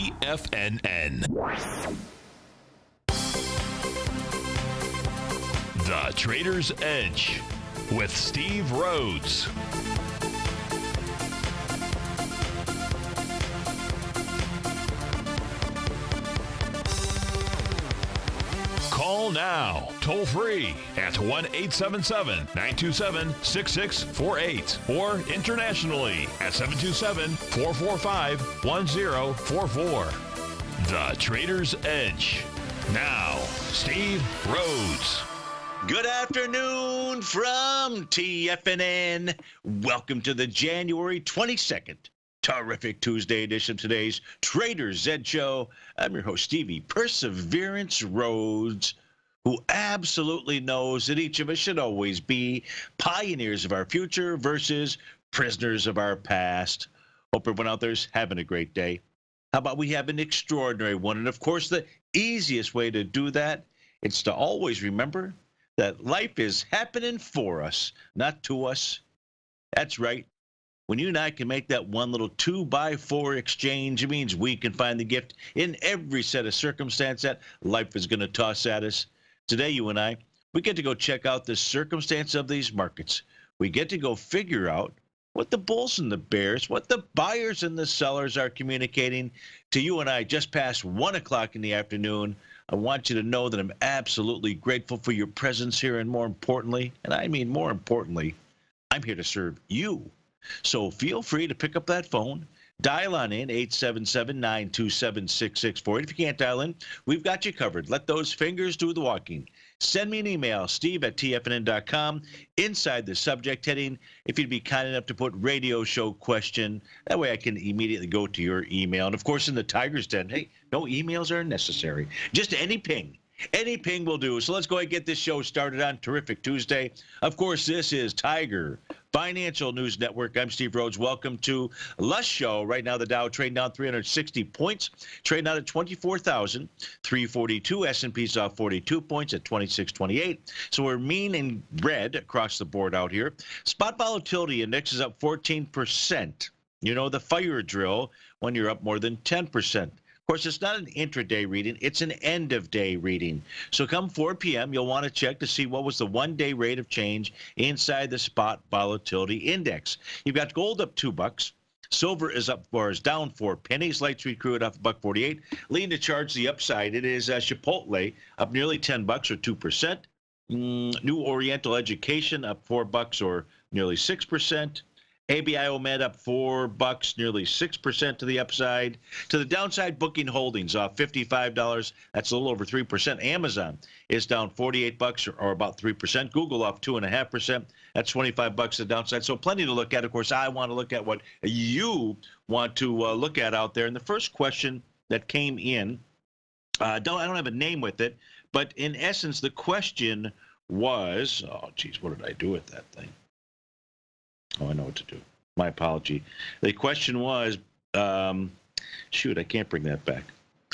TFNN. The Trader's Edge with Steve Rhodes. Call now, toll free at 1-877-927-6648 or internationally at 727-445-1044. The Trader's Edge. Now, Steve Rhodes. Good afternoon from TFNN. Welcome to the January 22nd, terrific Tuesday edition of today's Trader's Edge Show. I'm your host, Stevie Perseverance Rhodes, who absolutely knows that each of us should always be pioneers of our future versus prisoners of our past. Hope everyone out there is having a great day. How about we have an extraordinary one? And of course, the easiest way to do that is to always remember that life is happening for us, not to us. That's right. When you and I can make that one little 2x4 exchange, it means we can find the gift in every set of circumstance that life is going to toss at us. Today, you and I, we get to go check out the circumstance of these markets. We get to go figure out what the bulls and the bears, what the buyers and the sellers are communicating to you and I just past 1 o'clock in the afternoon. I want you to know that I'm absolutely grateful for your presence here, and more importantly, and I mean more importantly, I'm here to serve you. So feel free to pick up that phone, dial on in, 877-927-6648. If you can't dial in, we've got you covered. Let those fingers do the walking. Send me an email, steve@tfnn.com, inside the subject heading, if you'd be kind enough to put radio show question. That way I can immediately go to your email. And, of course, in the Tiger's Den, hey, no emails are necessary. Just any ping. Any ping will do. So let's go ahead and get this show started on Terrific Tuesday. Of course, this is Tiger Financial News Network. I'm Steve Rhodes. Welcome to Lush Show. Right now, the Dow trading down 360 points, trading out at 24,342. S&P's off 42 points at 2628. So we're mean in red across the board out here. Spot volatility index is up 14%. You know the fire drill when you're up more than 10%. Of course, it's not an intraday reading. It's an end-of-day reading. So come 4 p.m., you'll want to check to see what was the one-day rate of change inside the spot volatility index. You've got gold up $2. Silver is up or is down 4 pennies. Light sweet crude up $1.48. Leading to charge the upside, it is Chipotle up nearly $10 or 2%. New Oriental Education up $4 or nearly 6%. ABIOMed up $4, nearly 6% to the upside. To the downside, Booking Holdings off $55. That's a little over 3%. Amazon is down $48 or about 3%. Google off 2.5%. That's $25 to the downside. So plenty to look at. Of course, I want to look at what you want to look at out there. And the first question that came in, I don't have a name with it, but in essence, the question was, oh, geez, what did I do with that thing? Oh, I know what to do. My apology. The question was, shoot, I can't bring that back.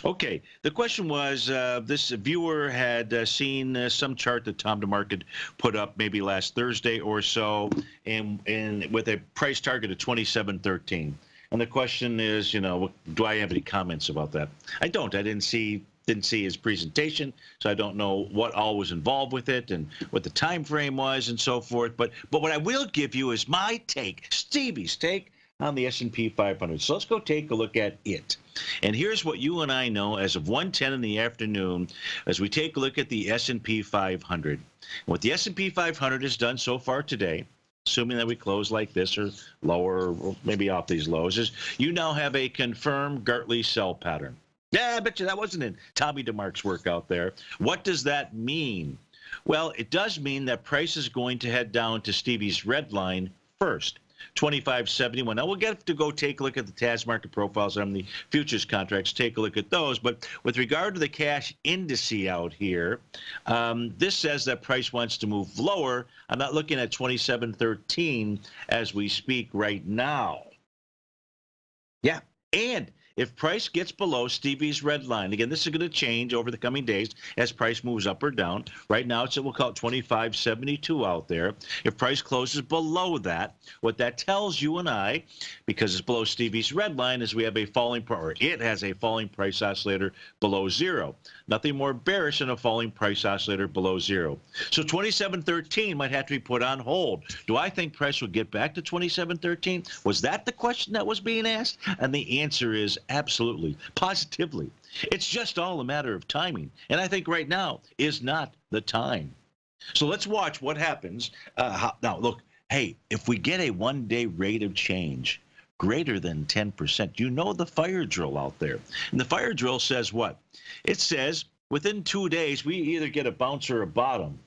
Okay, the question was, this viewer had seen some chart that Tom DeMarket put up maybe last Thursday or so, and with a price target of 27.13. And the question is, you know, do I have any comments about that? I don't. I didn't see his presentation, so I don't know what all was involved with it and what the time frame was and so forth. But what I will give you is my take, Stevie's take on the S&P 500. So let's go take a look at it. And here's what you and I know as of 1:10 in the afternoon as we take a look at the S&P 500. What the S&P 500 has done so far today, assuming that we close like this or lower or maybe off these lows, is you now have a confirmed Gartley sell pattern. Yeah, I bet you that wasn't in Tommy DeMark's work out there. What does that mean? Well, it does mean that price is going to head down to Stevie's red line first, 25.71. Now, we'll get to go take a look at the TAS market profiles on the futures contracts, take a look at those. But with regard to the cash indice out here, this says that price wants to move lower. I'm not looking at 27.13 as we speak right now. Yeah, and if price gets below Stevie's red line, again, this is going to change over the coming days as price moves up or down. Right now, we'll call it 25.72 out there. If price closes below that, what that tells you and I, because it's below Stevie's red line, is we have a falling, or it has a falling price oscillator below zero. Nothing more bearish than a falling price oscillator below zero. So 27.13 might have to be put on hold. Do I think price will get back to 27.13? Was that the question that was being asked? And the answer is absolutely, positively. It's just all a matter of timing. And I think right now is not the time. So let's watch what happens. Now, look, hey, if we get a one-day rate of change greater than 10%, you know the fire drill out there. And the fire drill says what? It says within 2 days, we either get a bounce or a bottom.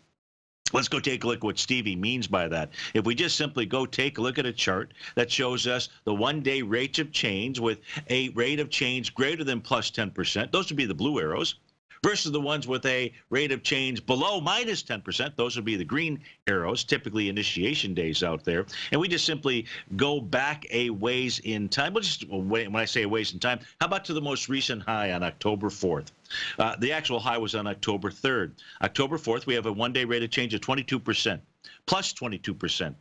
Let's go take a look at what Stevie means by that. If we just simply go take a look at a chart that shows us the one-day rate of change with a rate of change greater than plus 10%, those would be the blue arrows, versus the ones with a rate of change below minus 10%, those would be the green arrows, typically initiation days out there. And we just simply go back a ways in time. When I say a ways in time, how about to the most recent high on October 4th? The actual high was on October 3rd. October 4th, we have a one-day rate of change of 22%, plus 22%.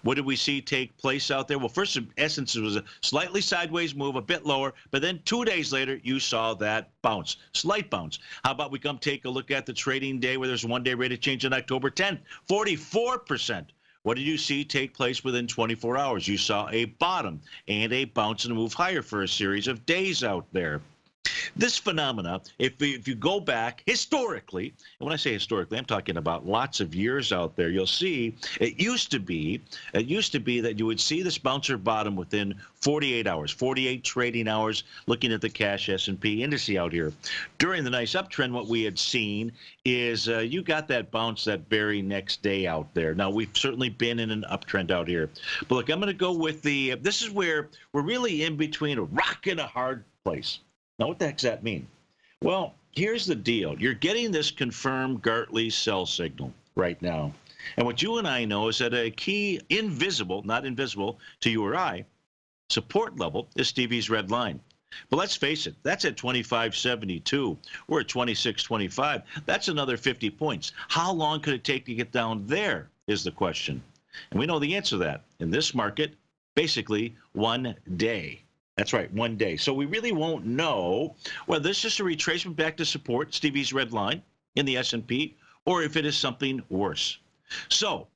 What did we see take place out there? Well, first, in essence, it was a slightly sideways move, a bit lower, but then 2 days later, you saw that bounce, slight bounce. How about we come take a look at the trading day where there's a one-day rate of change on October 10th, 44%. What did you see take place within 24 hours? You saw a bottom and a bounce and a move higher for a series of days out there. This phenomena, if you go back historically, and when I say historically, I'm talking about lots of years out there, you'll see it used to be that you would see this bouncer bottom within 48 hours, 48 trading hours, looking at the cash S&P indice out here. During the nice uptrend, what we had seen is you got that bounce that very next day out there. Now, we've certainly been in an uptrend out here. But look, I'm going to go with this is where we're really in between a rock and a hard place. Now, what the heck does that mean? Well, here's the deal. You're getting this confirmed Gartley sell signal right now. And what you and I know is that a key invisible, not invisible to you or I, support level is Stevie's red line. But let's face it, that's at 25.72. We're at 26.25. That's another 50 points. How long could it take to get down there is the question. And we know the answer to that. In this market, basically 1 day. That's right, 1 day. So we really won't know whether this is just a retracement back to support, Stevie's red line in the S&P, or if it is something worse. So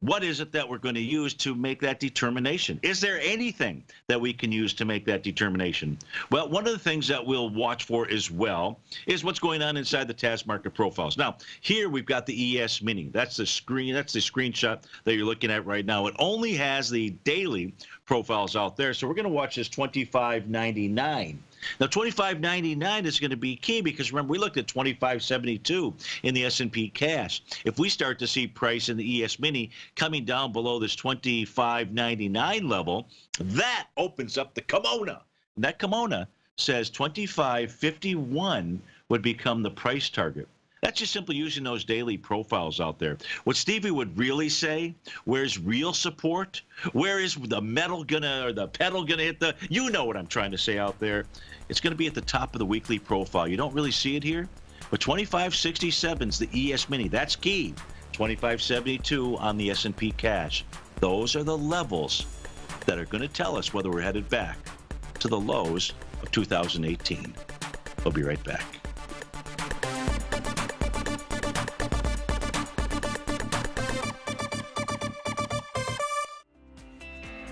what is it that we're going to use to make that determination? Is there anything that we can use to make that determination? Well, one of the things that we'll watch for as well is what's going on inside the task market profiles. Now, here we've got the ES Mini. That's the screen. That's the screenshot that you're looking at right now. It only has the daily profiles out there. So we're going to watch this 25.99. Now, 25.99 is going to be key because, remember, we looked at 25.72 in the S&P cash. If we start to see price in the ES Mini coming down below this 25.99 level, that opens up the kimono. And that kimono says 25.51 would become the price target. That's just simply using those daily profiles out there. What Stevie would really say, where's real support? Where is the metal gonna, or the pedal gonna hit the, you know what I'm trying to say out there. It's gonna be at the top of the weekly profile. You don't really see it here, but 25.67 is the ES Mini. That's key. 25.72 on the S&P cash. Those are the levels that are gonna tell us whether we're headed back to the lows of 2018. We'll be right back.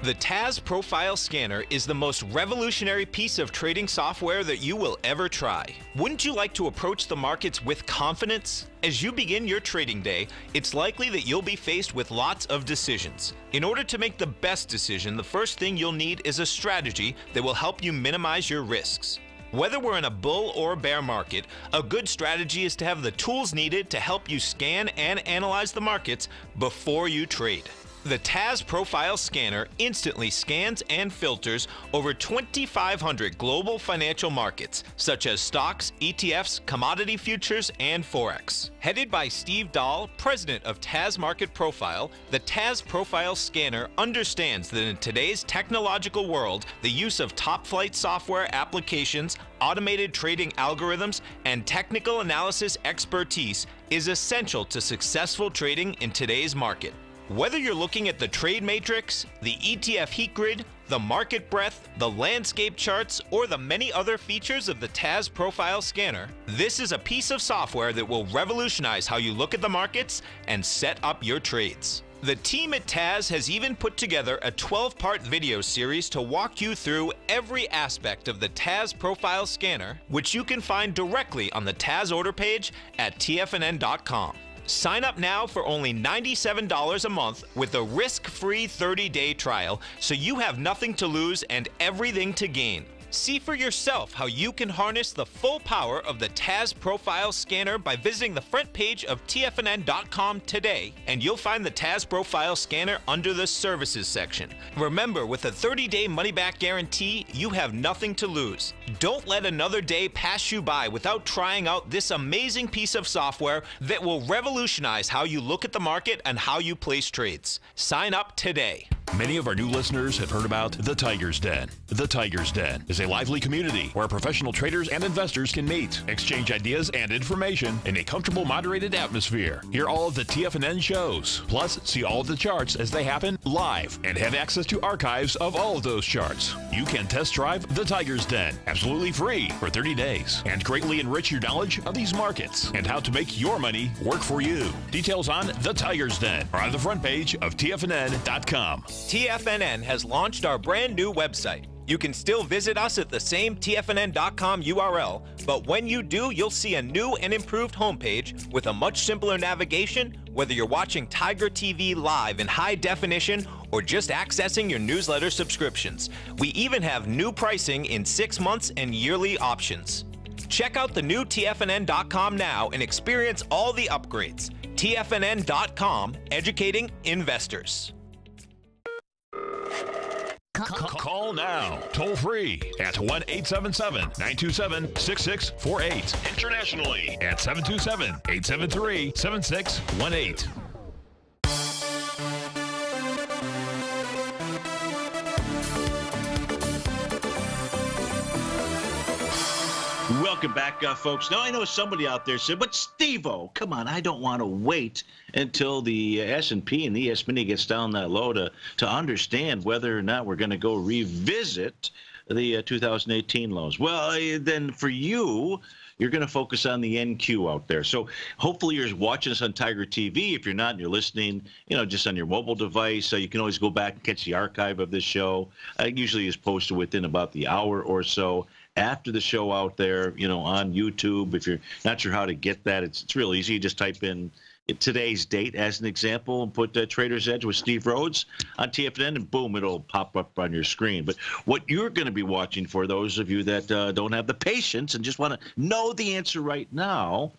The TAS Profile Scanner is the most revolutionary piece of trading software that you will ever try. Wouldn't you like to approach the markets with confidence? As you begin your trading day, it's likely that you'll be faced with lots of decisions. In order to make the best decision, the first thing you'll need is a strategy that will help you minimize your risks. Whether we're in a bull or bear market, a good strategy is to have the tools needed to help you scan and analyze the markets before you trade. The TAS Profile Scanner instantly scans and filters over 2,500 global financial markets, such as stocks, ETFs, commodity futures, and Forex. Headed by Steve Dahl, president of TAS Market Profile, the TAS Profile Scanner understands that in today's technological world, the use of top-flight software applications, automated trading algorithms, and technical analysis expertise is essential to successful trading in today's market. Whether you're looking at the trade matrix, the ETF heat grid, the market breadth, the landscape charts, or the many other features of the TAS Profile Scanner, this is a piece of software that will revolutionize how you look at the markets and set up your trades. The team at TAS has even put together a 12-part video series to walk you through every aspect of the TAS Profile Scanner, which you can find directly on the TAS order page at TFNN.com. Sign up now for only $97 a month with a risk-free 30-day trial, so you have nothing to lose and everything to gain. See for yourself how you can harness the full power of the TAS Profile Scanner by visiting the front page of TFNN.com today, and you'll find the TAS Profile Scanner under the Services section. Remember, with a 30-day money-back guarantee, you have nothing to lose. Don't let another day pass you by without trying out this amazing piece of software that will revolutionize how you look at the market and how you place trades. Sign up today. Many of our new listeners have heard about the Tiger's Den. The Tiger's Den is a lively community where professional traders and investors can meet, exchange ideas and information in a comfortable, moderated atmosphere. Hear all of the TFNN shows, plus see all of the charts as they happen live and have access to archives of all of those charts. You can test drive the Tiger's Den absolutely free for 30 days and greatly enrich your knowledge of these markets and how to make your money work for you. Details on the Tiger's Den are on the front page of TFNN.com. TFNN has launched our brand new website. You can still visit us at the same TFNN.com URL, but when you do, you'll see a new and improved homepage with a much simpler navigation, whether you're watching TigerTV live in high definition or just accessing your newsletter subscriptions. We even have new pricing in 6 months and yearly options. Check out the new TFNN.com now and experience all the upgrades. TFNN.com, educating investors. Call now, toll free at 1-877-927-6648. Internationally at 727-873-7618. Welcome back, folks. Now, I know somebody out there said, but Steve-O, come on, I don't want to wait until the S&P and the ES Mini gets down that low to understand whether or not we're going to go revisit the 2018 lows. Well, then for you, you're going to focus on the NQ out there. So hopefully you're watching us on Tiger TV. If you're not and you're listening, just on your mobile device, so you can always go back and catch the archive of this show. It usually is posted within about the hour or so after the show out there, on YouTube. If you're not sure how to get that, it's real easy. You just type in today's date as an example and put Trader's Edge with Steve Rhodes on TFNN, and boom, it'll pop up on your screen. But what you're going to be watching, for those of you that don't have the patience and just want to know the answer right now,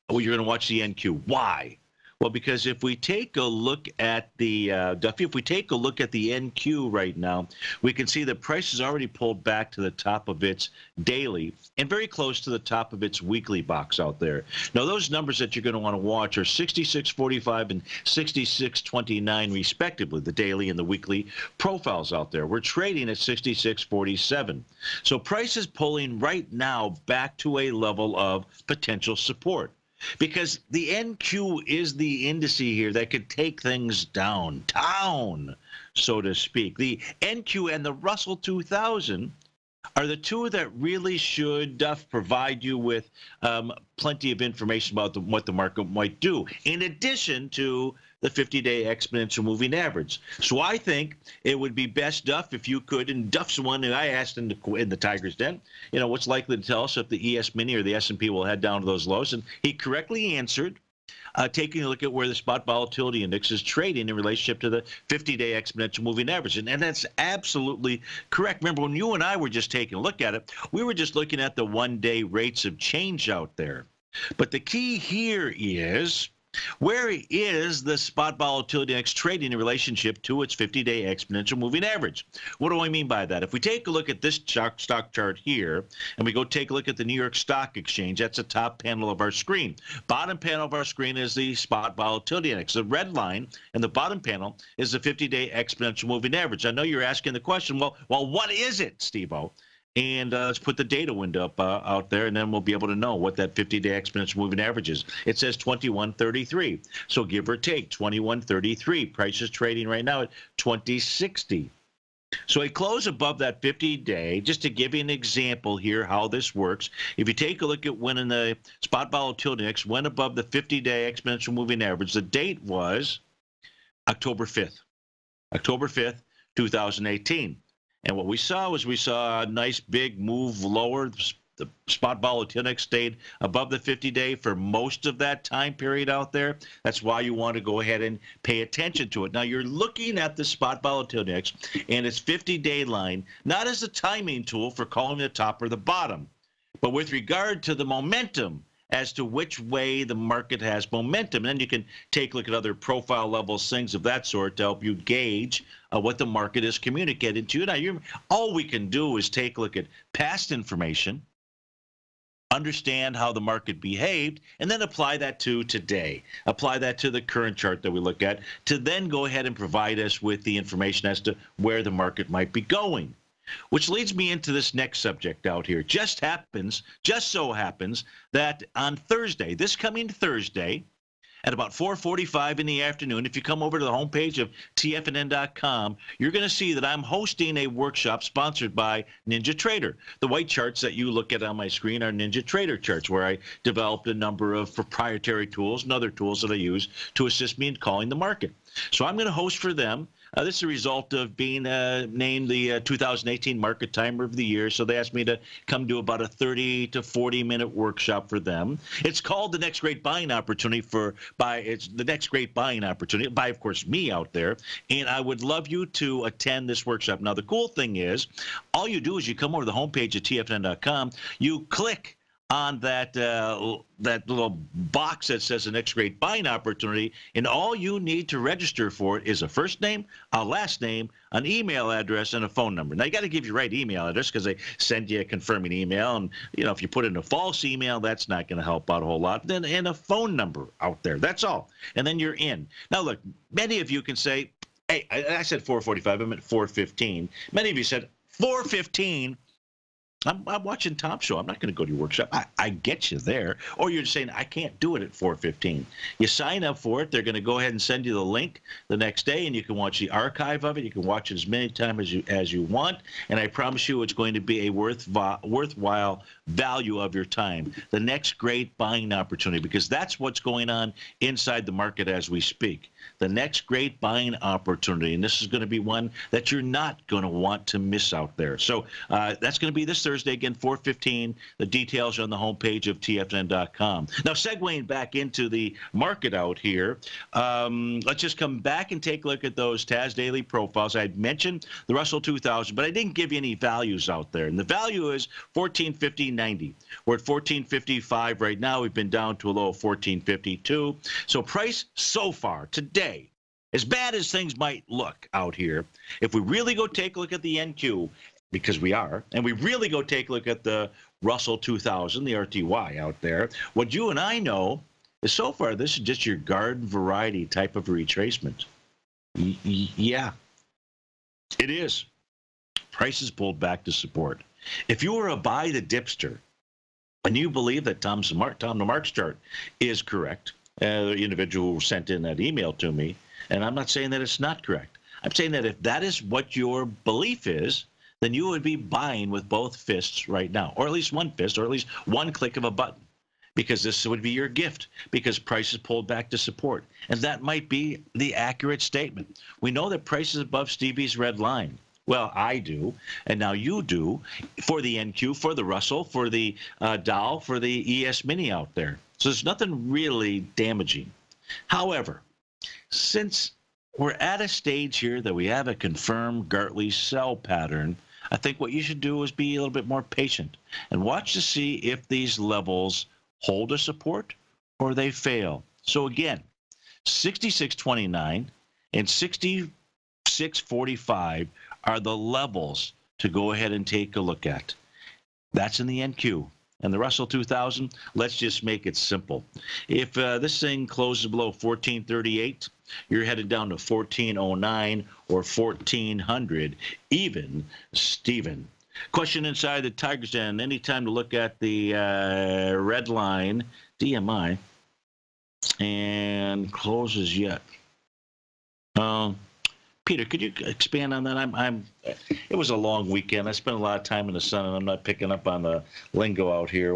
well, you're going to watch the NQ. Why? Well, because if we take a look at the Duffy, if we take a look at the NQ right now, we can see the price has already pulled back to the top of its daily and very close to the top of its weekly box out there. Now, those numbers that you're going to want to watch are 66.45 and 66.29 respectively, the daily and the weekly profiles out there. We're trading at 66.47. So price is pulling right now back to a level of potential support, because the NQ is the indice here that could take things downtown, so to speak. The NQ and the Russell 2000 are the two that really should provide you with plenty of information about what the market might do, in addition to the 50-day exponential moving average. So I think it would be best, Duff, if you could, and Duff's the one that I asked in the Tiger's Den, what's likely to tell us if the ES Mini or the S&P will head down to those lows. And he correctly answered, taking a look at where the spot volatility index is trading in relationship to the 50-day exponential moving average. And that's absolutely correct. Remember, when you and I were just taking a look at it, we were just looking at the one-day rates of change out there. But the key here is Where is the spot volatility index trading in relationship to its 50-day exponential moving average? What do I mean by that? If we take a look at this stock chart here, and we go take a look at the New York Stock Exchange, that's the top panel of our screen. Bottom panel of our screen is the spot volatility index. The red line in the bottom panel is the 50-day exponential moving average. I know you're asking the question, well, what is it, Steve-O? And let's put the data window up out there, and then we'll be able to know what that 50-day exponential moving average is. It says 2133. So give or take 2133. Price is trading right now at 2060. So it closed above that 50-day. Just to give you an example here how this works, if you take a look at when in the spot volatility index went above the 50-day exponential moving average, the date was October 5th. October 5th, 2018. And what we saw was a nice big move lower. The spot volatility index stayed above the 50-day for most of that time period out there. That's why you want to go ahead and pay attention to it. Now, you're looking at the spot volatility index and its 50-day line, not as a timing tool for calling the top or the bottom, but with regard to the momentum as to which way the market has momentum. And then you can take a look at other profile levels, things of that sort, to help you gauge what the market is communicating to you. Now, all we can do is take a look at past information, understand how the market behaved, and then apply that to today. Apply that to the current chart that we look at to then go ahead and provide us with the information as to where the market might be going. Which leads me into this next subject out here. Just so happens that on Thursday, this coming Thursday, at about 4:45 in the afternoon, if you come over to the homepage of TFNN.com, you're going to see that I'm hosting a workshop sponsored by Ninja Trader. The white charts that you look at on my screen are Ninja Trader charts, where I developed a number of proprietary tools and other tools that I use to assist me in calling the market. So I'm going to host for them. This is a result of being named the 2018 Market Timer of the Year. So they asked me to come do about a 30 to 40-minute workshop for them. It's called the Next Great Buying Opportunity it's the Next Great Buying Opportunity by, of course, me out there. And I would love you to attend this workshop. Now, the cool thing is, all you do is you come over to the homepage at TFNN.com, you click on that little box that says the Next Great Buying Opportunity, and all you need to register for it is a first name, a last name, an email address, and a phone number. Now, you got to give your right email address because they send you a confirming email, and if you put in a false email, that's not going to help out a whole lot. Then and a phone number out there. That's all, and then you're in. Now, look, many of you can say, "Hey, I said 4:45. I meant 4:15." Many of you said 4:15. I'm watching Tom's show. I'm not going to go to your workshop. I get you there. Or you're just saying, I can't do it at 4:15. You sign up for it. They're going to go ahead and send you the link the next day, and you can watch the archive of it. You can watch it as many times as you want. And I promise you it's going to be a worthwhile value of your time. The next great buying opportunity, because that's what's going on inside the market as we speak. The next great buying opportunity. And this is going to be one that you're not going to want to miss out there. So that's going to be this Thursday, again, 4:15. The details are on the homepage of TFNN.com. Now, segueing back into the market out here, let's just come back and take a look at those TAS daily profiles. I had mentioned the Russell 2000, but I didn't give you any values out there. And the value is 1450.90. We're at 1455 right now. We've been down to a low of 1452. So price so far today, as bad as things might look out here, if we really go take a look at the NQ, because we are, and we really go take a look at the Russell 2000, the RTY out there, what you and I know is so far this is just your garden variety type of retracement. Yeah, it is. Prices pulled back to support. If you were a buy the dipster and you believe that Tom the Marks chart is correct, the individual who sent in that email to me, and I'm not saying that it's not correct. I'm saying that if that is what your belief is, then you would be buying with both fists right now, or at least one fist, or at least one click of a button, because this would be your gift, because prices pulled back to support. And that might be the accurate statement. We know that price is above Stevie's red line. Well, I do, and now you do, for the NQ, for the Russell, for the Dow, for the ES Mini out there. So there's nothing really damaging. However, since we're at a stage here that we have a confirmed Gartley sell pattern, I think what you should do is be a little bit more patient and watch to see if these levels hold a support or they fail. So again, 66.29 and 66.45 are the levels to go ahead and take a look at. That's in the NQ. And the Russell 2000, let's just make it simple. If this thing closes below 1438, you're headed down to 1409 or 1400, even Steven. Question inside the Tigers Den. Any time to look at the red line, DMI, and closes yet. Peter, could you expand on that? It was a long weekend. I spent a lot of time in the sun, and I'm not picking up on the lingo out here.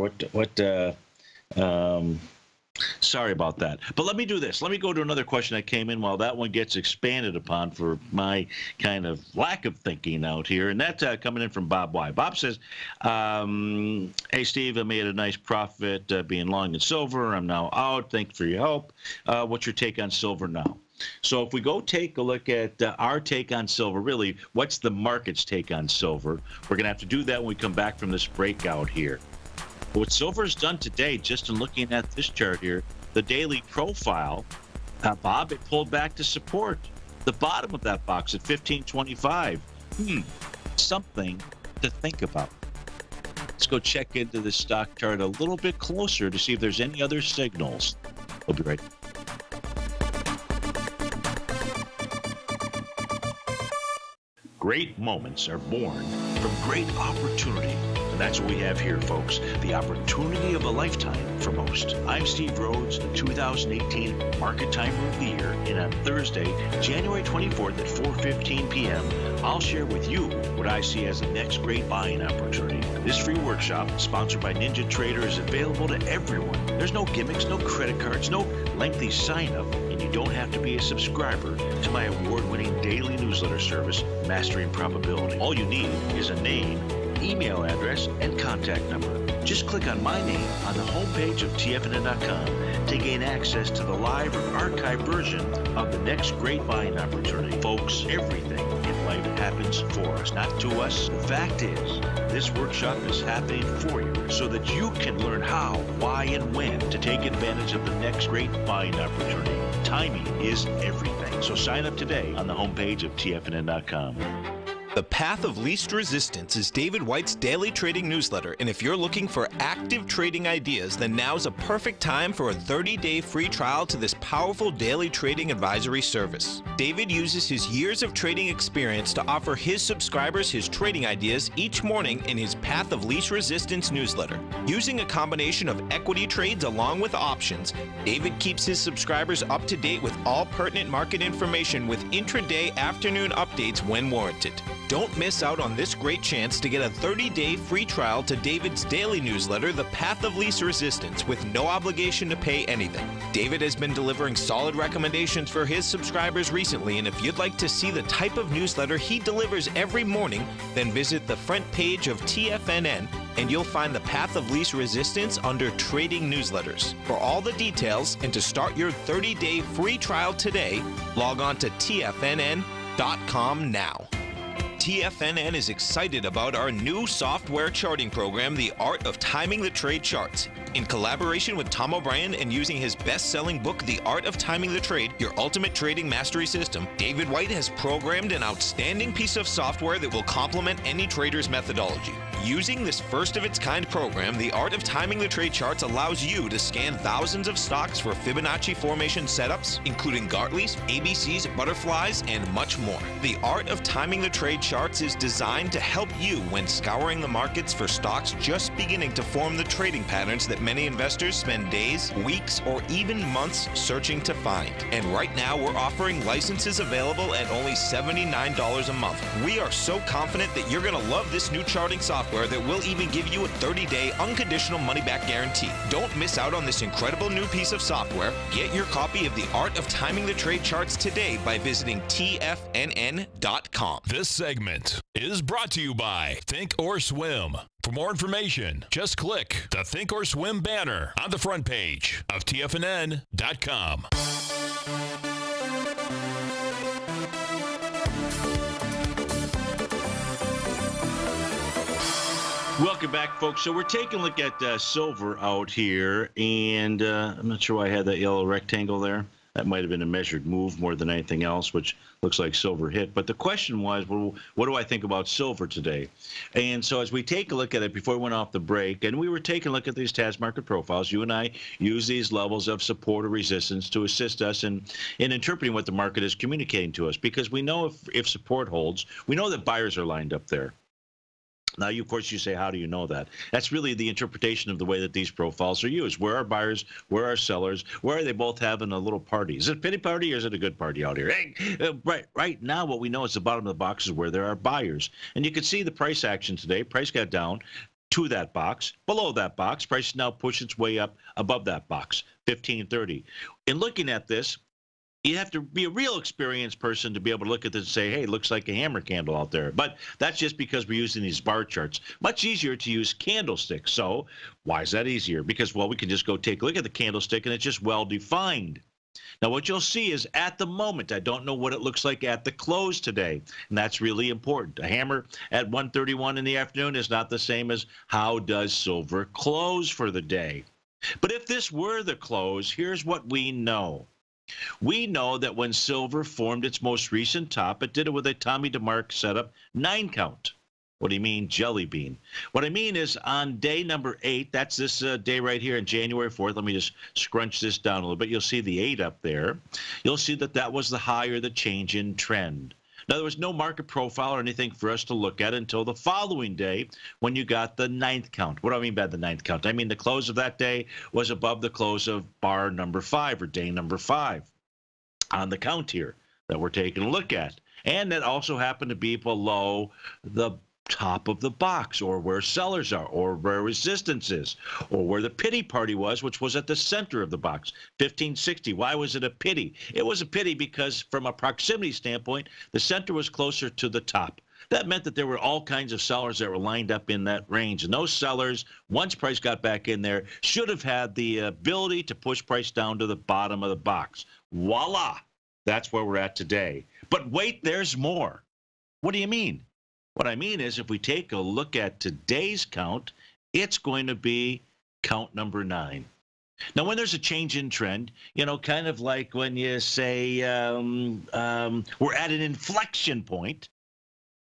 Sorry about that. But let me do this. Let me go to another question that came in while that one gets expanded upon for my kind of lack of thinking out here. And that's coming in from Bob Y. Bob says, hey, Steve, I made a nice profit being long in silver. I'm now out. Thanks for your help. What's your take on silver now? So if we go take a look at our take on silver, really, what's the market's take on silver? We're going to have to do that when we come back from this breakout here. What silver has done today, just in looking at this chart here, the daily profile, Bob, it pulled back to support. The bottom of that box at 1525. Something to think about. Let's go check into the stock chart a little bit closer to see if there's any other signals. We'll be right back. Great moments are born from great opportunity. And that's what we have here, folks. The opportunity of a lifetime for most. I'm Steve Rhodes, the 2018 Market Timer of the Year. And on Thursday, January 24th at 4:15 p.m., I'll share with you what I see as the next great buying opportunity. This free workshop, sponsored by Ninja Trader, is available to everyone. There's no gimmicks, no credit cards, no lengthy sign-up, and you don't have to be a subscriber to my award-winning daily newsletter service, Mastering Probability. All you need is a name, email address, and contact number. Just click on my name on the homepage of TFNN.com to gain access to the live or archived version of the next great buying opportunity. Folks, everything in life happens for us, not to us. The fact is, this workshop is happening for you so that you can learn how, why, and when to take advantage of the next great buying opportunity. Timing is everything. So sign up today on the homepage of TFNN.com. The Path of Least Resistance is David White's daily trading newsletter, and if you're looking for active trading ideas, then now's a perfect time for a 30-day free trial to this powerful daily trading advisory service. David uses his years of trading experience to offer his subscribers his trading ideas each morning in his Path of Least Resistance newsletter. Using a combination of equity trades along with options, David keeps his subscribers up to date with all pertinent market information with intraday afternoon updates when warranted. Don't miss out on this great chance to get a 30-day free trial to David's daily newsletter, The Path of Least Resistance, with no obligation to pay anything. David has been delivering solid recommendations for his subscribers recently, and if you'd like to see the type of newsletter he delivers every morning, then visit the front page of TFNN and you'll find The Path of Least Resistance under Trading Newsletters. For all the details and to start your 30-day free trial today, log on to TFNN.com now. TFNN is excited about our new software charting program, The Art of Timing the Trade Charts. In collaboration with Tom O'Brien and using his best-selling book, The Art of Timing the Trade, Your Ultimate Trading Mastery System, David White has programmed an outstanding piece of software that will complement any trader's methodology. Using this first-of-its-kind program, The Art of Timing the Trade Charts allows you to scan thousands of stocks for Fibonacci formation setups, including Gartley's, ABC's, butterflies, and much more. The Art of Timing the Trade Charts is designed to help you when scouring the markets for stocks just beginning to form the trading patterns that many investors spend days, weeks, or even months searching to find. And right now, we're offering licenses available at only $79 a month. We are so confident that you're going to love this new charting software that will even give you a 30-day unconditional money-back guarantee. Don't miss out on this incredible new piece of software. Get your copy of The Art of Timing the Trade Charts today by visiting TFNN.com. This segment is brought to you by Think or Swim. For more information, just click the Think or Swim banner on the front page of TFNN.com. Welcome back, folks. So we're taking a look at silver out here, and I'm not sure why I had that yellow rectangle there. That might have been a measured move more than anything else, which looks like silver hit. But the question was, well, what do I think about silver today? And so as we take a look at it before we went off the break, and we were taking a look at these task market profiles, you and I use these levels of support or resistance to assist us in interpreting what the market is communicating to us, because we know if support holds, we know that buyers are lined up there. Now, of course, you say, how do you know that? That's really the interpretation of the way that these profiles are used. Where are buyers? Where are sellers? Where are they both having a little party? Is it a pity party or is it a good party out here? Hey, right now, what we know is the bottom of the box is where there are buyers. And you can see the price action today. Price got down to that box, below that box. Price now pushed its way up above that box, 1530. In looking at this, you have to be a real experienced person to be able to look at this and say, hey, looks like a hammer candle out there. But that's just because we're using these bar charts. Much easier to use candlesticks. So why is that easier? Because, well, we can just go take a look at the candlestick, and it's just well-defined. Now, what you'll see is at the moment, I don't know what it looks like at the close today, and that's really important. A hammer at 1:31 in the afternoon is not the same as how does silver close for the day. But if this were the close, here's what we know. We know that when silver formed its most recent top, it did it with a Tommy DeMark setup 9 count. What do you mean, jelly bean? What I mean is on day number 8, that's this day right here on January 4th. Let me just scrunch this down a little bit. You'll see the 8 up there. You'll see that that was the high or the change in trend. Now, there was no market profile or anything for us to look at until the following day when you got the 9th count. What do I mean by the 9th count? I mean the close of that day was above the close of bar number 5 or day number 5 on the count here that we're taking a look at. And that also happened to be below the top of the box, or where sellers are, or where resistance is, or where the pity party was, which was at the center of the box, 1560. Why was it a pity? It was a pity because from a proximity standpoint, the center was closer to the top. That meant that there were all kinds of sellers that were lined up in that range. And those sellers, once price got back in there, should have had the ability to push price down to the bottom of the box. Voila! That's where we're at today. But wait, there's more. What do you mean? What I mean is if we take a look at today's count, it's going to be count number 9. Now, when there's a change in trend, you know, kind of like when you say we're at an inflection point.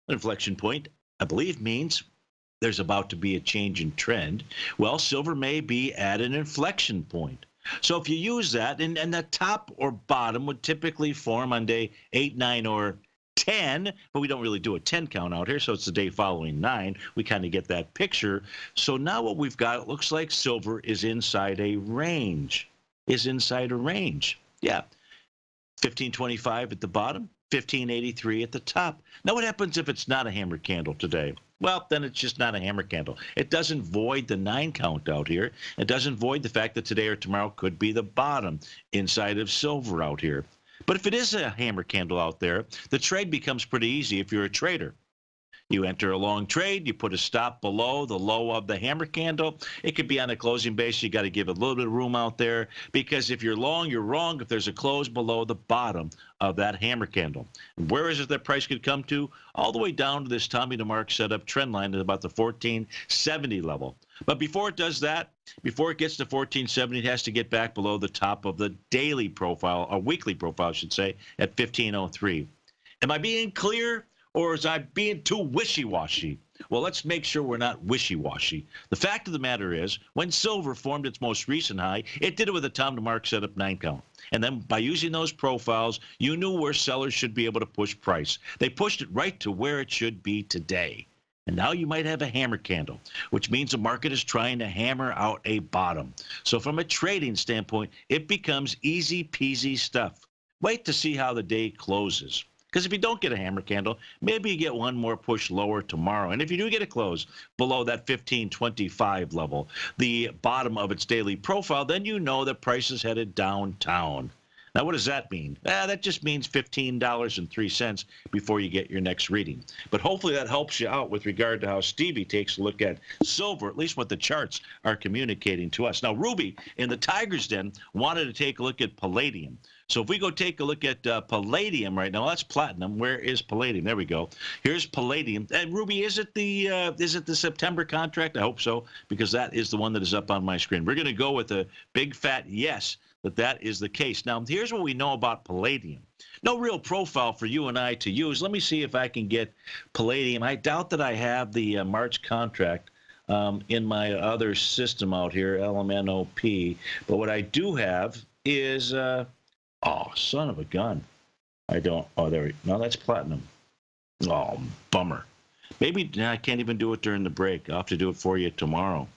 An inflection point, I believe, means there's about to be a change in trend. Well, silver may be at an inflection point. So if you use that, and the top or bottom would typically form on day 8, 9, or 10, but we don't really do a 10 count out here, so it's the day following 9. We kind of get that picture. So now what we've got, it looks like silver is inside a range. Yeah, 1525 at the bottom, 1583 at the top. Now what happens if it's not a hammer candle today? Well, then it's just not a hammer candle. It doesn't void the 9 count out here. It doesn't void the fact that today or tomorrow could be the bottom inside of silver out here. But if it is a hammer candle out there, the trade becomes pretty easy if you're a trader. You enter a long trade, you put a stop below the low of the hammer candle. It could be on a closing base. You got to give it a little bit of room out there, because if you're long, you're wrong if there's a close below the bottom of that hammer candle. And where is it that price could come to? All the way down to this Tommy DeMark setup trend line at about the 1470 level. But before it does that, before it gets to 1470, it has to get back below the top of the daily profile, or weekly profile, I should say, at 1503. Am I being clear? Or is I being too wishy-washy? Well, let's make sure we're not wishy-washy. The fact of the matter is, when silver formed its most recent high, it did it with a Tom DeMark setup 9 count. And then by using those profiles, you knew where sellers should be able to push price. They pushed it right to where it should be today. And now you might have a hammer candle, which means the market is trying to hammer out a bottom. So from a trading standpoint, it becomes easy-peasy stuff. Wait to see how the day closes. Because if you don't get a hammer candle, maybe you get one more push lower tomorrow. And if you do get a close below that 1525 level, the bottom of its daily profile, then you know that price is headed downtown. Now, what does that mean? That just means $15.03 before you get your next reading. But hopefully that helps you out with regard to how Stevie takes a look at silver, at least what the charts are communicating to us. Now, Ruby in the Tiger's Den wanted to take a look at palladium. So if we go take a look at palladium right now, that's platinum. Where is palladium? There we go. Here's palladium. And Ruby, is it the September contract? I hope so, because that is the one that is up on my screen. We're going to go with a big fat yes. that that is the case. Now, here's what we know about palladium. No real profile for you and I to use. Let me see if I can get palladium. I doubt that I have the March contract in my other system out here, LMNOP. But what I do have is, oh, son of a gun. I don't, oh, there we go. No, that's platinum. Oh, bummer. Maybe I can't even do it during the break. I'll have to do it for you tomorrow.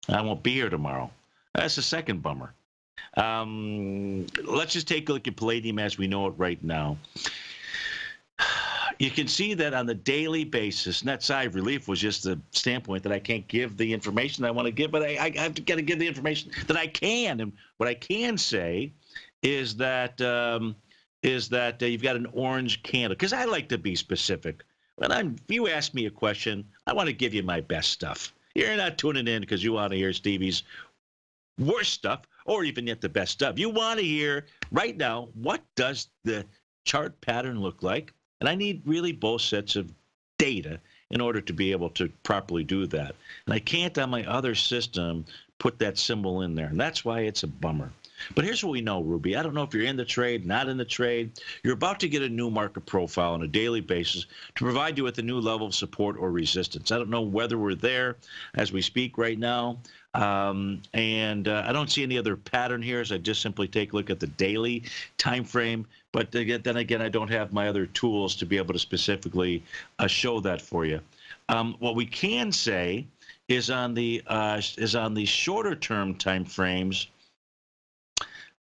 I won't be here tomorrow. That's the second bummer. Let's just take a look at palladium as we know it right now. You can see that on the daily basis, net sigh of relief was just the standpoint that I can't give the information I want to give, but I have to give the information that I can. And what I can say is that you've got an orange candle, because I like to be specific. When you ask me a question, I want to give you my best stuff. You're not tuning in because you want to hear Stevie's worst stuff or even yet the best stuff. You want to hear right now, what does the chart pattern look like? And I need really both sets of data in order to be able to properly do that. And I can't on my other system put that symbol in there. And that's why it's a bummer. But here's what we know, Ruby. I don't know if you're in the trade, not in the trade. You're about to get a new market profile on a daily basis to provide you with a new level of support or resistance. I don't know whether we're there as we speak right now. And I don't see any other pattern here as I just simply take a look at the daily time frame. But then again, I don't have my other tools to be able to specifically show that for you. What we can say is on the shorter term time frames,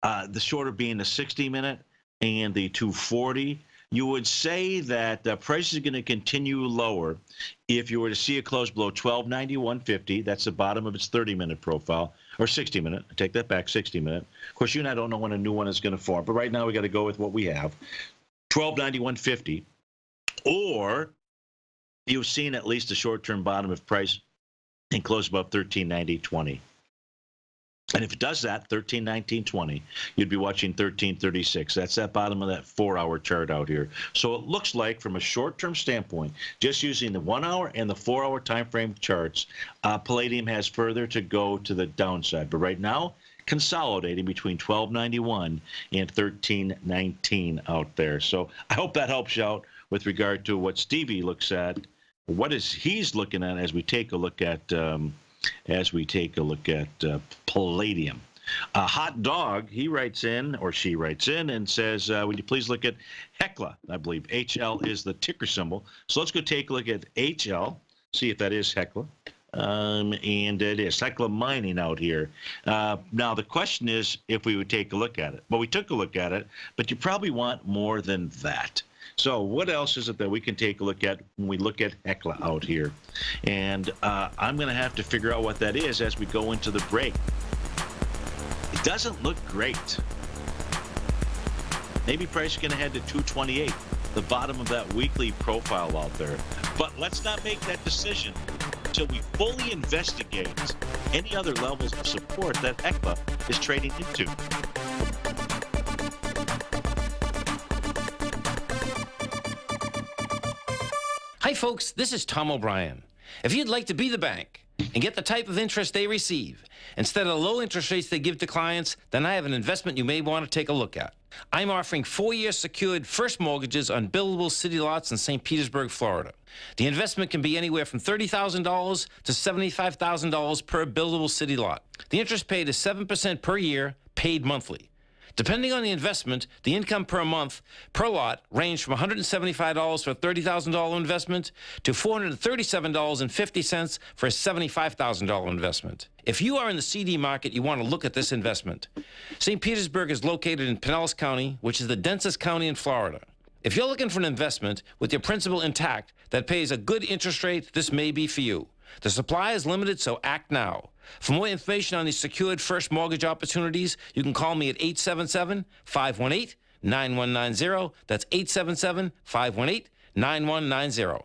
the shorter being the 60-minute and the 240, you would say that the price is going to continue lower if you were to see it close below 1291.50. That's the bottom of its 30-minute profile, or 60-minute. I take that back, 60-minute. Of course, you and I don't know when a new one is going to form, but right now we got to go with what we have, 1291.50, or you've seen at least a short-term bottom of price and close above 1390.20. And if it does that, 1319.20, you'd be watching 1336. That's that bottom of that 4-hour chart out here. So it looks like, from a short-term standpoint, just using the 1-hour and the 4-hour time frame charts, palladium has further to go to the downside. But right now, consolidating between 1291 and 1319 out there. So I hope that helps you out with regard to what Stevie looks at, what is he's looking at as we take a look at palladium. Hot Dog, he writes in, or she writes in, and says, would you please look at Hecla? I believe HL is the ticker symbol. So let's go take a look at HL, see if that is Hecla. And it is Hecla Mining out here. Now, the question is if we would take a look at it. Well, we took a look at it, but you probably want more than that. So what else is it that we can take a look at when we look at Hecla out here? And I'm going to have to figure out what that is as we go into the break. It doesn't look great. Maybe price is going to head to 228, the bottom of that weekly profile out there. But let's not make that decision until we fully investigate any other levels of support that Hecla is trading into. Hi folks, this is Tom O'Brien. If you'd like to be the bank and get the type of interest they receive instead of the low interest rates they give to clients, then I have an investment you may want to take a look at. I'm offering 4-year secured first mortgages on buildable city lots in St. Petersburg, Florida. The investment can be anywhere from $30,000 to $75,000 per buildable city lot. The interest paid is 7% per year, paid monthly. Depending on the investment, the income per month per lot ranged from $175 for a $30,000 investment to $437.50 for a $75,000 investment. If you are in the CD market, you want to look at this investment. St. Petersburg is located in Pinellas County, which is the densest county in Florida. If you're looking for an investment with your principal intact that pays a good interest rate, this may be for you. The supply is limited, so act now. For more information on these secured first mortgage opportunities, you can call me at 877-518-9190. That's 877-518-9190.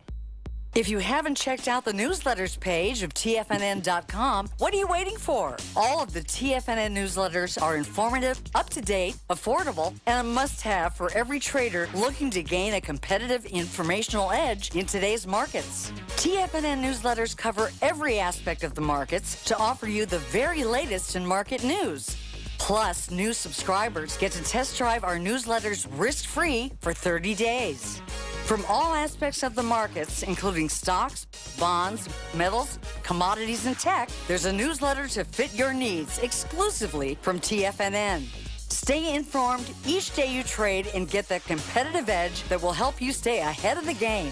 If you haven't checked out the newsletters page of TFNN.com, what are you waiting for? All of the TFNN newsletters are informative, up-to-date, affordable, and a must-have for every trader looking to gain a competitive informational edge in today's markets. TFNN newsletters cover every aspect of the markets to offer you the very latest in market news. Plus, new subscribers get to test drive our newsletters risk-free for 30 days. From all aspects of the markets, including stocks, bonds, metals, commodities, and tech, there's a newsletter to fit your needs exclusively from TFNN. Stay informed each day you trade and get that competitive edge that will help you stay ahead of the game.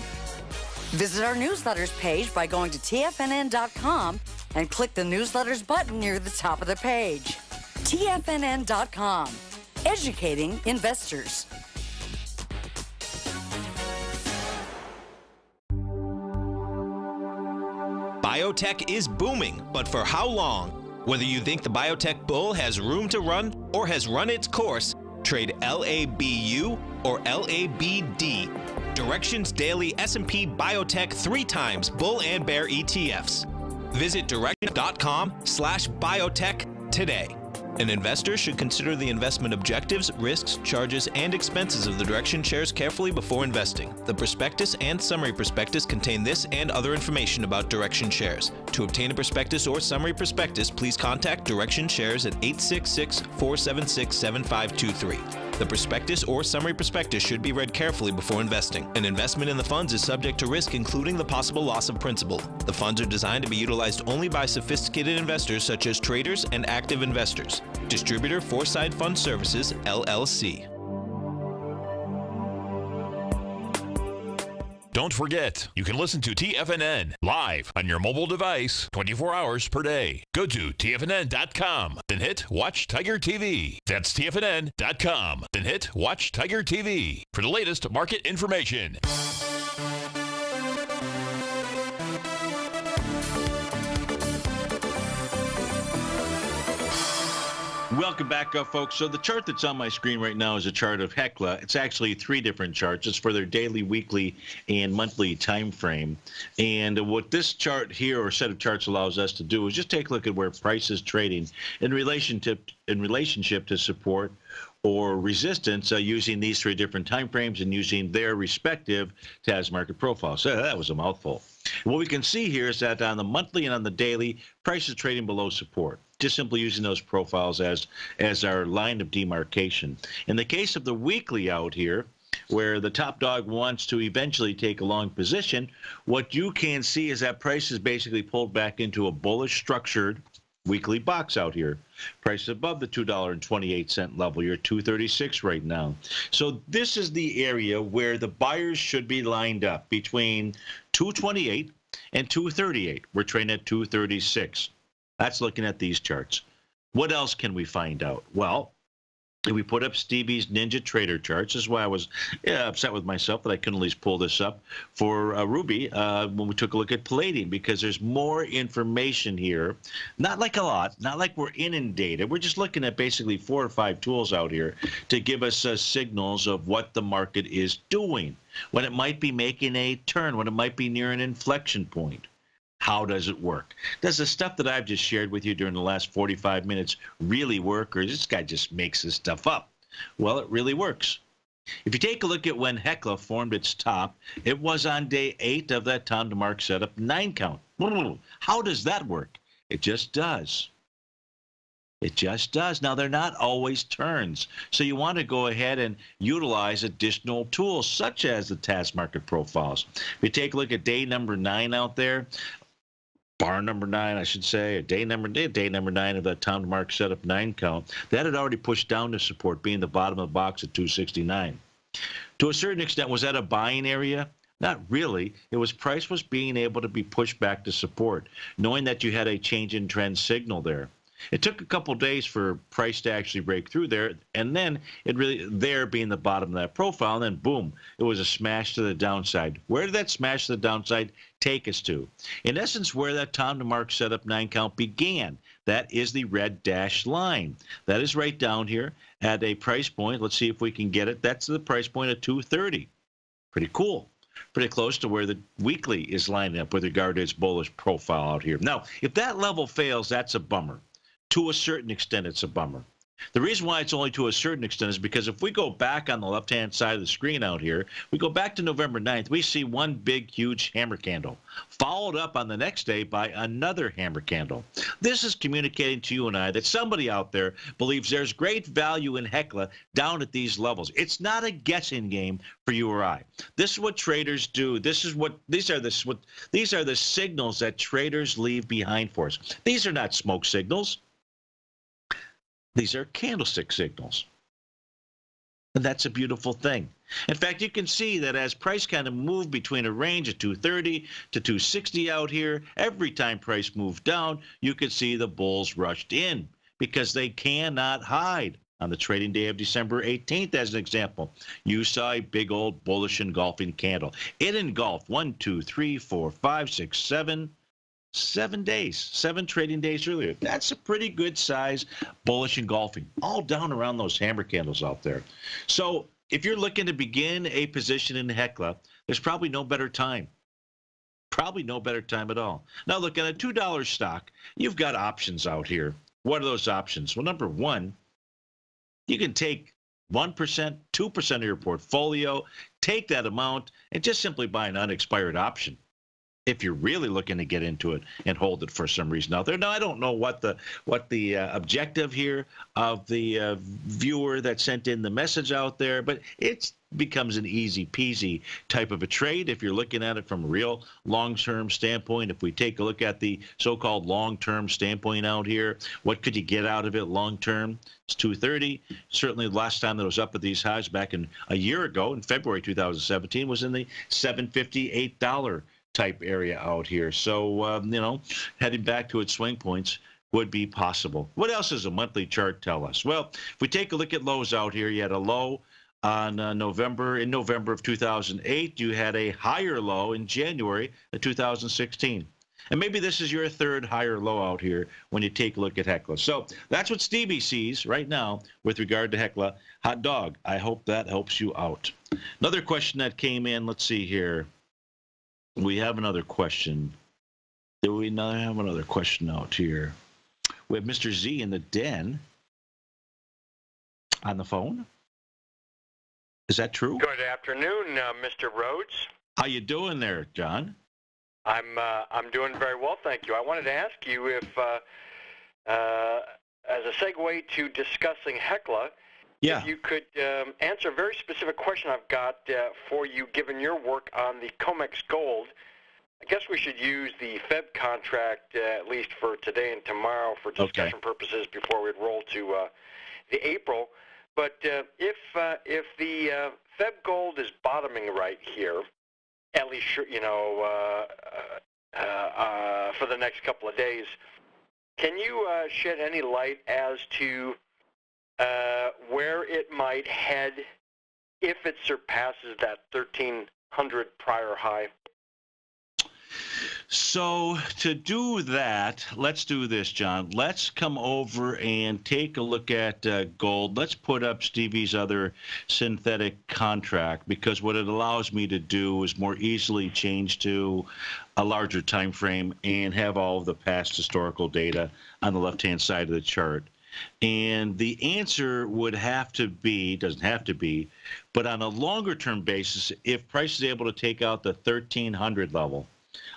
Visit our newsletters page by going to TFNN.com and click the newsletters button near the top of the page. TFNN.com, educating investors. Biotech is booming, but for how long? Whether you think the biotech bull has room to run or has run its course, trade LABU or LABD. Directions Daily S&P Biotech 3 times bull and bear ETFs. Visit direction.com/biotech today. An investor should consider the investment objectives, risks, charges, and expenses of the Direction shares carefully before investing. The prospectus and summary prospectus contain this and other information about Direction shares. To obtain a prospectus or summary prospectus, please contact Direction shares at 866-476-7523. The prospectus or summary prospectus should be read carefully before investing. An investment in the funds is subject to risk, including the possible loss of principal. The funds are designed to be utilized only by sophisticated investors such as traders and active investors. Distributor Foreside Fund Services, LLC. Don't forget, you can listen to TFNN live on your mobile device 24 hours per day. Go to TFNN.com, then hit Watch Tiger TV. That's TFNN.com, then hit Watch Tiger TV for the latest market information. Welcome back, folks. So the chart that's on my screen right now is a chart of Hecla. It's actually 3 different charts. It's for their daily, weekly, and monthly time frame. And what this chart here, or set of charts, allows us to do is just take a look at where price is trading in relationship to support or resistance using these 3 different time frames and using their respective TAS market profiles. So that was a mouthful. What we can see here is that on the monthly and on the daily, price is trading below support. Just simply using those profiles as our line of demarcation. In the case of the weekly out here, where the top dog wants to eventually take a long position, what you can see is that price is basically pulled back into a bullish structured weekly box out here. Price above the $2.28 level. You're at $2.36 right now. So this is the area where the buyers should be lined up between $2.28 and $2.38. We're trading at $2.36. That's looking at these charts. What else can we find out? Well, we put up Stevie's Ninja Trader charts. This is why I was upset with myself that I couldn't at least pull this up for Ruby when we took a look at Palladium, because there's more information here. Not like a lot, not like we're inundated. We're just looking at basically 4 or 5 tools out here to give us signals of what the market is doing, when it might be making a turn, when it might be near an inflection point. How does it work? Does the stuff that I've just shared with you during the last 45 minutes really work, or this guy just makes this stuff up? Well, it really works. If you take a look at when Hecla formed its top, it was on day 8 of that time to mark setup 9 count. How does that work? It just does. It just does. Now, they're not always turns. So you want to go ahead and utilize additional tools, such as the TAS market profiles. If you take a look at day number 9 out there, bar number 9, I should say, day number 9 of that time to mark setup 9 count, that had already pushed down to support, being the bottom of the box at 269. To a certain extent, was that a buying area? Not really. It was price was being able to be pushed back to support, knowing that you had a change in trend signal there. It took a couple days for price to actually break through there, and then it really, there being the bottom of that profile, and then boom, it was a smash to the downside. Where did that smash to the downside take us to? In essence, where that time to mark setup 9 count began. That is the red dashed line. That is right down here at a price point. Let's see if we can get it. That's the price point of 230. Pretty cool. Pretty close to where the weekly is lining up with regard to its bullish profile out here. Now, if that level fails, that's a bummer. To a certain extent, it's a bummer. The reason why it's only to a certain extent is because if we go back on the left-hand side of the screen out here, we go back to November 9th, we see one big, huge hammer candle, followed up on the next day by another hammer candle. This is communicating to you and I that somebody out there believes there's great value in Hecla down at these levels. It's not a guessing game for you or I. This is what traders do. These are the signals that traders leave behind for us. These are not smoke signals. These are candlestick signals. And that's a beautiful thing. In fact, you can see that as price kind of moved between a range of 230 to 260 out here, every time price moved down, you could see the bulls rushed in because they cannot hide. On the trading day of December 18th, as an example, you saw a big old bullish engulfing candle. It engulfed 1, 2, 3, 4, 5, 6, 7 days, 7 trading days earlier. That's a pretty good size bullish engulfing, all down around those hammer candles out there. So if you're looking to begin a position in Hecla, there's probably no better time. Probably no better time at all. Now look, at a $2 stock, you've got options out here. What are those options? Well, number one, you can take 1%, 2% of your portfolio, take that amount, and just simply buy an unexpired option if you're really looking to get into it and hold it for some reason out there. Now, I don't know what the objective here of the viewer that sent in the message out there, but it becomes an easy peasy type of a trade if you're looking at it from a real long-term standpoint. If we take a look at the so-called long-term standpoint out here, what could you get out of it long-term? It's 230. Certainly the last time that it was up at these highs back in a year ago in February 2017 was in the $7.50, $8 type area out here. So, you know, heading back to its swing points would be possible. What else does a monthly chart tell us? Well, if we take a look at lows out here, you had a low on November of 2008. You had a higher low in January of 2016. And maybe this is your third higher low out here when you take a look at Hecla. So that's what Stevie sees right now with regard to Hecla. Hot dog, I hope that helps you out. Another question that came in, let's see here. We have another question. Do we not have another question out here? We have Mr. Z in the den on the phone. Is that true? Good afternoon, Mr. Rhodes. How you doing there, John? I'm doing very well, thank you. I wanted to ask you if, as a segue to discussing Hecla, if you could answer a very specific question I've got for you, given your work on the COMEX Gold. I guess we should use the Feb contract, at least for today and tomorrow, for discussion purposes before we roll to the April. But if the Feb Gold is bottoming right here, at least, you know, for the next couple of days, can you shed any light as to where it might head if it surpasses that 1,300 prior high? So to do that, let's do this, John. Let's come over and take a look at gold. Let's put up Stevie's other synthetic contract, because what it allows me to do is more easily change to a larger time frame and have all of the past historical data on the left-hand side of the chart. And the answer would have to be, doesn't have to be, but on a longer term basis, if price is able to take out the 1,300 level,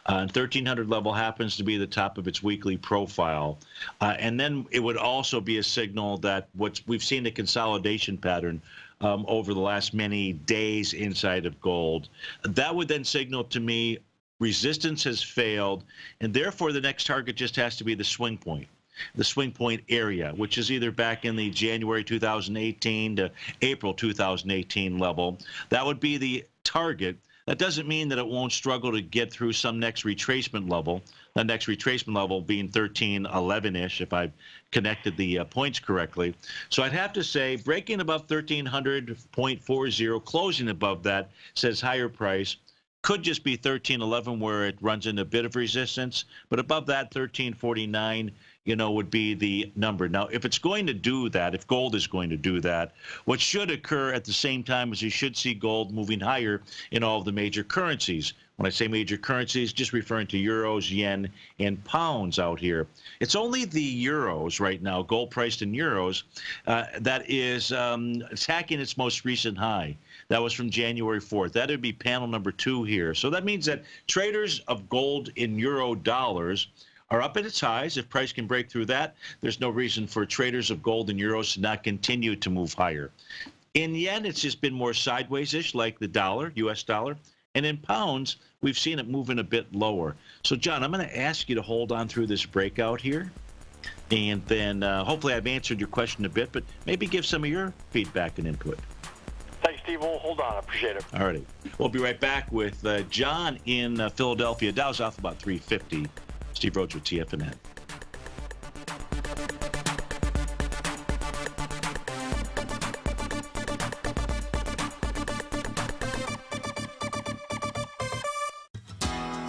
1,300 level happens to be the top of its weekly profile. And then it would also be a signal that we've seen a consolidation pattern over the last many days inside of gold. That would then signal to me resistance has failed, and therefore the next target just has to be the swing point. The swing point area, which is either back in the January 2018 to April 2018 level. That would be the target. That doesn't mean that it won't struggle to get through some next retracement level, the next retracement level being 1311-ish, if I've connected the points correctly. So I'd have to say breaking above 1,300.40, closing above that says higher price. Could just be 1311 where it runs into a bit of resistance, but above that 1349, you know, would be the number. Now, if it's going to do that, if gold is going to do that, what should occur at the same time is you should see gold moving higher in all of the major currencies, When I say major currencies, just referring to euros, yen, and pounds out here. It's only the euros right now, gold priced in euros, that is attacking its most recent high. That was from January 4th. That would be panel number 2 here. So that means that traders of gold in euro dollars are up at its highs. If price can break through that, there's no reason for traders of gold and euros to not continue to move higher. In yen, it's just been more sideways-ish, like the dollar, U.S. dollar. And in pounds, we've seen it moving a bit lower. So, John, I'm going to ask you to hold on through this breakout here. And then hopefully I've answered your question a bit, but maybe give some of your feedback and input. Thanks, Steve. We'll hold on. I appreciate it. All righty. We'll be right back with John in Philadelphia. Dow's off about 350. Steve Rhodes with TFNN.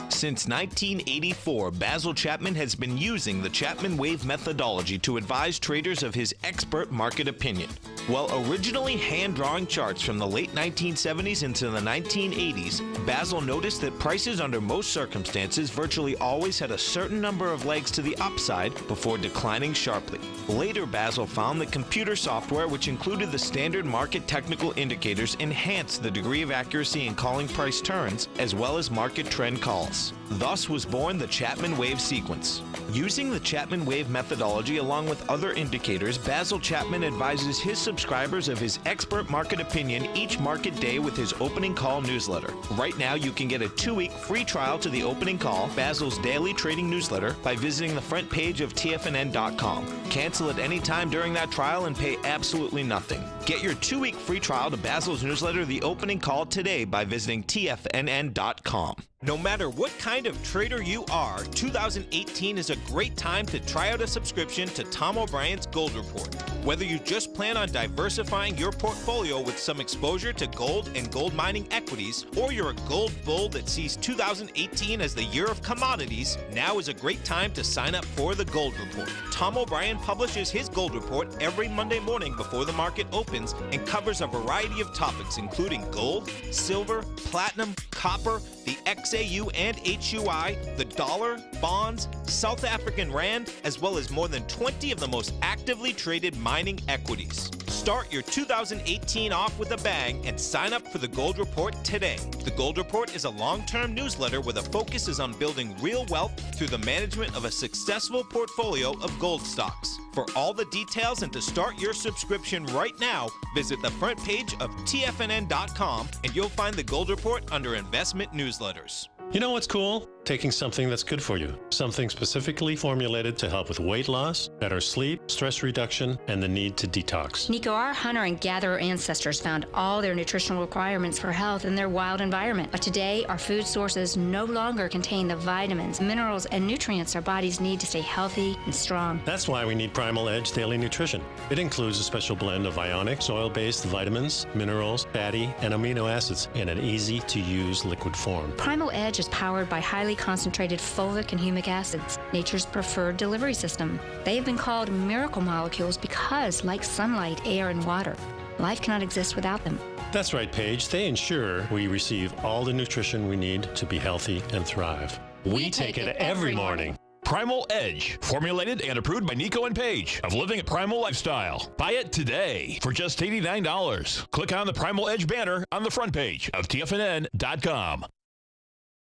Since 1984, Basil Chapman has been using the Chapman Wave methodology to advise traders of his expert market opinion. While originally hand-drawing charts from the late 1970s into the 1980s, Basil noticed that prices under most circumstances virtually always had a certain number of legs to the upside before declining sharply. Later, Basil found that computer software, which included the standard market technical indicators, enhanced the degree of accuracy in calling price turns, as well as market trend calls. Thus was born the Chapman Wave sequence. Using the Chapman Wave methodology along with other indicators, Basil Chapman advises his subscribers of his expert market opinion each market day with his opening call newsletter. Right now, you can get a 2-week free trial to the opening call, Basil's daily trading newsletter, by visiting the front page of TFNN.com. Cancel at any time during that trial and pay absolutely nothing. Get your 2-week free trial to Basil's newsletter, The Opening Call, today by visiting TFNN.com. No matter what kind of trader you are, 2018 is a great time to try out a subscription to Tom O'Brien's Gold Report. Whether you just plan on diversifying your portfolio with some exposure to gold and gold mining equities, or you're a gold bull that sees 2018 as the year of commodities, now is a great time to sign up for the Gold Report. Tom O'Brien publishes his Gold Report every Monday morning before the market opens and covers a variety of topics including gold, silver, platinum, copper, the XAU and HUI, the dollar, bonds, South African rand, as well as more than 20 of the most actively traded mining equities. Start your 2018 off with a bang and sign up for the Gold Report today. The Gold Report is a long-term newsletter where the focus is on building real wealth through the management of a successful portfolio of gold stocks. For all the details and to start your subscription right now, visit the front page of TFNN.com and you'll find the Gold Report under Investment Newsletters. You know what's cool? Taking something that's good for you. Something specifically formulated to help with weight loss, better sleep, stress reduction, and the need to detox. Nico, our hunter and gatherer ancestors found all their nutritional requirements for health in their wild environment. But today, our food sources no longer contain the vitamins, minerals, and nutrients our bodies need to stay healthy and strong. That's why we need Primal Edge Daily Nutrition. It includes a special blend of ionic, oil-based vitamins, minerals, fatty, and amino acids in an easy-to-use liquid form. Primal Edge is powered by highly concentrated folic and humic acids, nature's preferred delivery system. They have been called miracle molecules because, like sunlight, air, and water, life cannot exist without them. That's right, Paige. They ensure we receive all the nutrition we need to be healthy and thrive. We take it every morning. Primal Edge, formulated and approved by Nico and Paige of Living a Primal Lifestyle. Buy it today for just $89. Click on the Primal Edge banner on the front page of TFNN.com.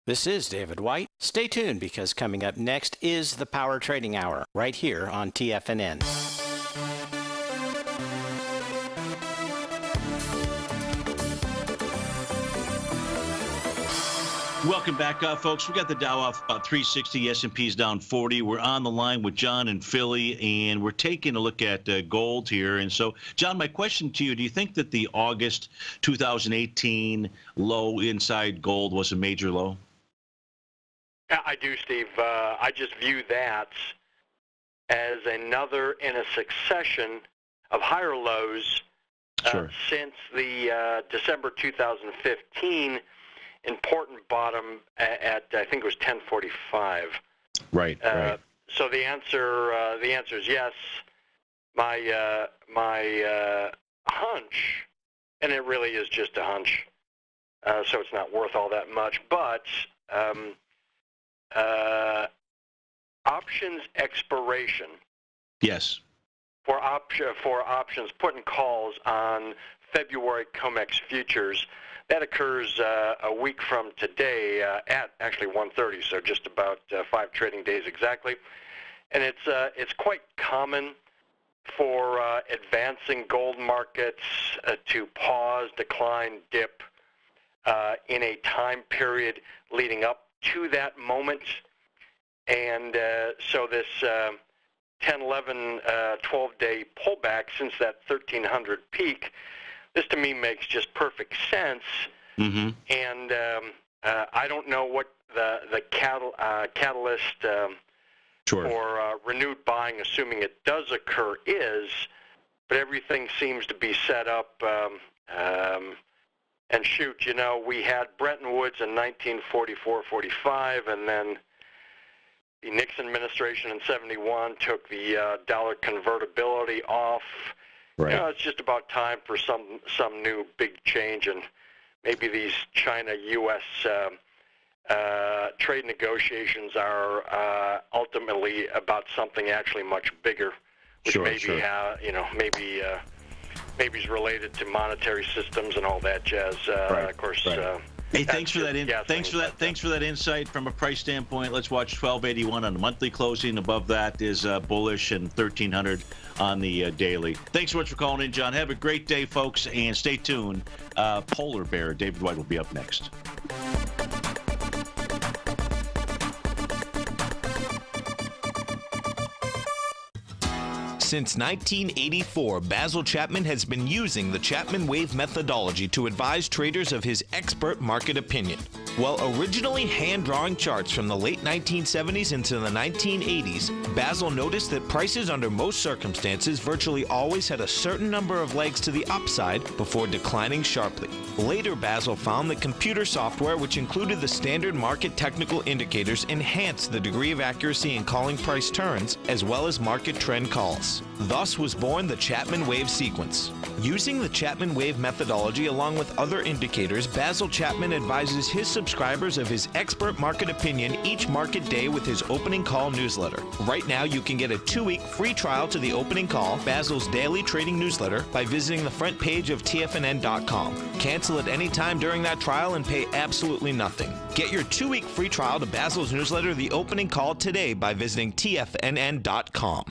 This is David White. Stay tuned because coming up next is the Power Trading Hour right here on TFNN. Welcome back, folks. We got the Dow off about 360. S&P's down 40. We're on the line with John in Philly, and we're taking a look at gold here. And so, John, my question to you, do you think that the August 2018 low inside gold was a major low? I do, Steve. I just view that as another in a succession of higher lows since the December 2015 important bottom at I think it was 1045. Right. So the answer is yes. My hunch, and it really is just a hunch, so it's not worth all that much. But options expiration. Yes. For options put and calls on February COMEX futures, that occurs a week from today at actually 1:30, so just about 5 trading days exactly. And it's quite common for advancing gold markets to pause, decline, dip in a time period leading up to that moment. And so this 10, 11, 12-day pullback since that 1,300 peak, this to me makes just perfect sense. Mm-hmm. And I don't know what the catalyst sure. for renewed buying, assuming it does occur, is, but everything seems to be set up. And shoot, you know, we had Bretton Woods in 1944-45, and then the Nixon administration in 71 took the dollar convertibility off. Right. You know, it's just about time for some new big change, and maybe these China-U.S. Trade negotiations are ultimately about something actually much bigger, which sure, maybe sure. You know, maybe is related to monetary systems and all that jazz. Right. Of course. Right. Hey, thanks for that. Thanks for that insight from a price standpoint. Let's watch 1281 on the monthly closing. Above that is bullish, and 1300 on the daily. Thanks so much for calling in, John. Have a great day, folks, and stay tuned. Polar Bear David White will be up next. Since 1984, Basil Chapman has been using the Chapman Wave methodology to advise traders of his expert market opinion. While originally hand-drawing charts from the late 1970s into the 1980s, Basil noticed that prices under most circumstances virtually always had a certain number of legs to the upside before declining sharply. Later, Basil found that computer software, which included the standard market technical indicators, enhanced the degree of accuracy in calling price turns, as well as market trend calls. Thus was born the Chapman Wave sequence. Using the Chapman Wave methodology along with other indicators, Basil Chapman advises his subscribers of his expert market opinion each market day with his opening call newsletter. Right now, you can get a 2-week free trial to the opening call, Basil's daily trading newsletter, by visiting the front page of TFNN.com. Cancel at any time during that trial and pay absolutely nothing. Get your 2-week free trial to Basil's newsletter, The Opening Call, today by visiting TFNN.com.